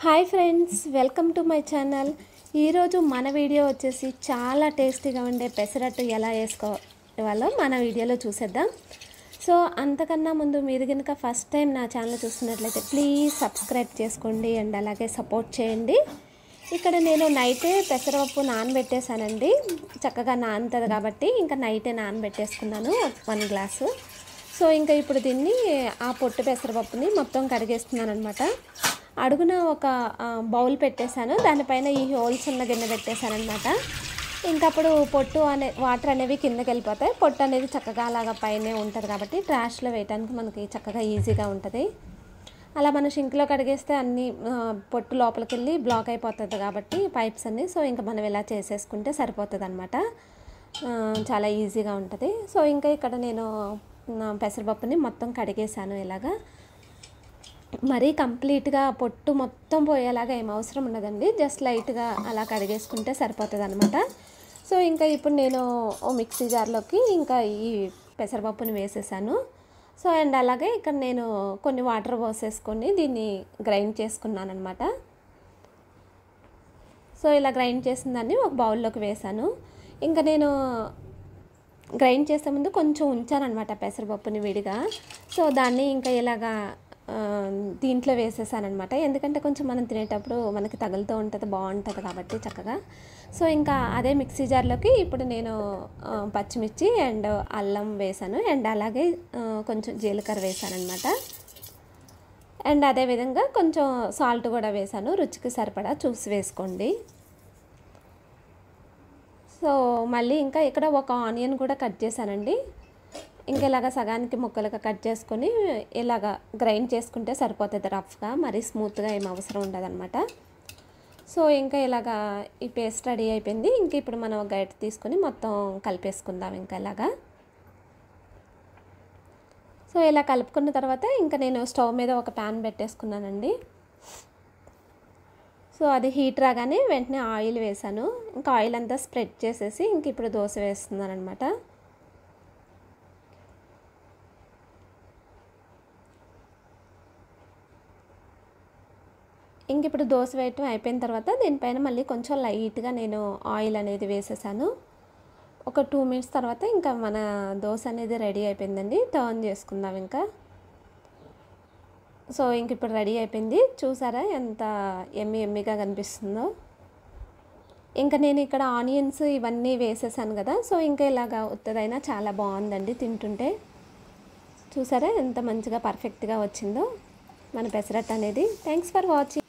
Hi friends, welcome to my channel. ఈరోజు మన video వచ్చేసి చాలా టేస్టీగా ఉండే పెసరట్టు ఎలా వేసుకోవాలో మన వీడియోలో చూసేద్దాం. సో అంతకన్నా ముందు మీరు కనుక ఫస్ట్ టైం నా ఛానల్ చూస్తున్నట్లయితే ప్లీజ్ సబ్స్క్రైబ్ చేసుకోండి అండ్ అలాగే సపోర్ట్ చేయండి. ఇక్కడ నేను నైటే పెసరపప్పు నానబెట్టేశానండి. చక్కగా నానుతుంది కాబట్టి ఇంకా నైటే నానబెట్టేసుకున్నాను 1 గ్లాసు. సో ఇంకా ఇప్పుడు దీన్ని ఆ పొట్టు పెసరపప్పుని మొత్తం కడిగేస్తున్నాను అనమాట. అడుగున ఒక బౌల్ పెట్టేశాను, దానిపైన ఈ హోల్స్ ఉన్న గిన్నె పెట్టేశాను అనమాట. ఇంకప్పుడు పొట్టు వాటర్ అనేవి కిందకి వెళ్ళిపోతాయి, పొట్టు అనేది చక్కగా అలాగా పైనే ఉంటుంది కాబట్టి ట్రాష్లో వేయడానికి మనకి చక్కగా ఈజీగా ఉంటుంది. అలా మనం షింక్లో కడిగేస్తే అన్నీ పొట్టు లోపలికి వెళ్ళి బ్లాక్ అయిపోతుంది కాబట్టి పైప్స్ అన్నీ. సో ఇంకా మనం ఇలా చేసేసుకుంటే సరిపోతుంది అనమాట, చాలా ఈజీగా ఉంటుంది. సో ఇంకా ఇక్కడ నేను పెసరపప్పుని మొత్తం కడిగేశాను. ఇలాగా మరీ కంప్లీట్గా పొట్టు మొత్తం పోయేలాగా ఏం అవసరం ఉండదండి, జస్ట్ లైట్గా అలా కడిగేసుకుంటే సరిపోతుంది అనమాట. సో ఇంకా ఇప్పుడు నేను మిక్సీ జార్లోకి ఇంకా ఈ పెసరపప్పుని వేసేసాను. సో అండ్ అలాగే ఇక్కడ నేను కొన్ని వాటర్ పోసేసుకొని దీన్ని గ్రైండ్ చేసుకున్నాను అనమాట. సో ఇలా గ్రైండ్ చేసిన దాన్ని ఒక బౌల్లోకి వేసాను. ఇంకా నేను గ్రైండ్ చేసే ముందు కొంచెం ఉంచాను అనమాట పెసరపప్పుని విడిగా. సో దాన్ని ఇంకా ఇలాగా దీంట్లో వేసేసానమాట, ఎందుకంటే కొంచెం మనం తినేటప్పుడు మనకి తగులుతూ ఉంటుంది, బాగుంటుంది కాబట్టి చక్కగా. సో ఇంకా అదే మిక్సీ జార్లోకి ఇప్పుడు నేను పచ్చిమిర్చి అండ్ అల్లం వేసాను అండ్ అలాగే కొంచెం జీలకర్ర వేసాను అనమాట. అండ్ అదేవిధంగా కొంచెం సాల్ట్ కూడా వేసాను, రుచికి సరిపడా చూసి వేసుకోండి. సో మళ్ళీ ఇంకా ఇక్కడ ఒక ఆనియన్ కూడా కట్ చేశానండి. ఇంకా ఇలాగ సగానికి ముక్కలుగా కట్ చేసుకొని ఇలాగ గ్రైండ్ చేసుకుంటే సరిపోతుంది రఫ్గా, మరీ స్మూత్గా ఏం అవసరం ఉండదన్నమాట. సో ఇంకా ఇలాగా ఈ పేస్ట్ రెడీ అయిపోయింది. ఇంక ఇప్పుడు మనం గరిటె తీసుకొని మొత్తం కలిపేసుకుందాం ఇంకా ఇలాగా. సో ఇలా కలుపుకున్న తర్వాత ఇంకా నేను స్టవ్ మీద ఒక ప్యాన్ పెట్టేసుకున్నానండి. సో అది హీట్ రాగానే వెంటనే ఆయిల్ వేసాను. ఇంకా ఆయిల్ అంతా స్ప్రెడ్ చేసేసి ఇంక ఇప్పుడు దోశ వేస్తున్నాను అనమాట. ఇంక ఇప్పుడు దోశ వేయటం అయిపోయిన తర్వాత దీనిపైన మళ్ళీ కొంచెం లైట్గా నేను ఆయిల్ అనేది వేసేసాను. ఒక 2 మినిట్స్ తర్వాత ఇంకా మన దోశ అనేది రెడీ అయిపోయిందండి. టర్న్ చేసుకుందాం ఇంకా. సో ఇంక ఇప్పుడు రెడీ అయిపోయింది, చూసారా ఎంత ఎమ్మిగా కనిపిస్తుందో. ఇంకా నేను ఇక్కడ ఆనియన్స్ ఇవన్నీ వేసేసాను కదా, సో ఇంకా ఇలాగా ఉత్తదైనా చాలా బాగుందండి తింటుంటే. చూసారా ఎంత మంచిగా పర్ఫెక్ట్గా వచ్చిందో మన పెసరట్టు అనేది. Thanks for watching.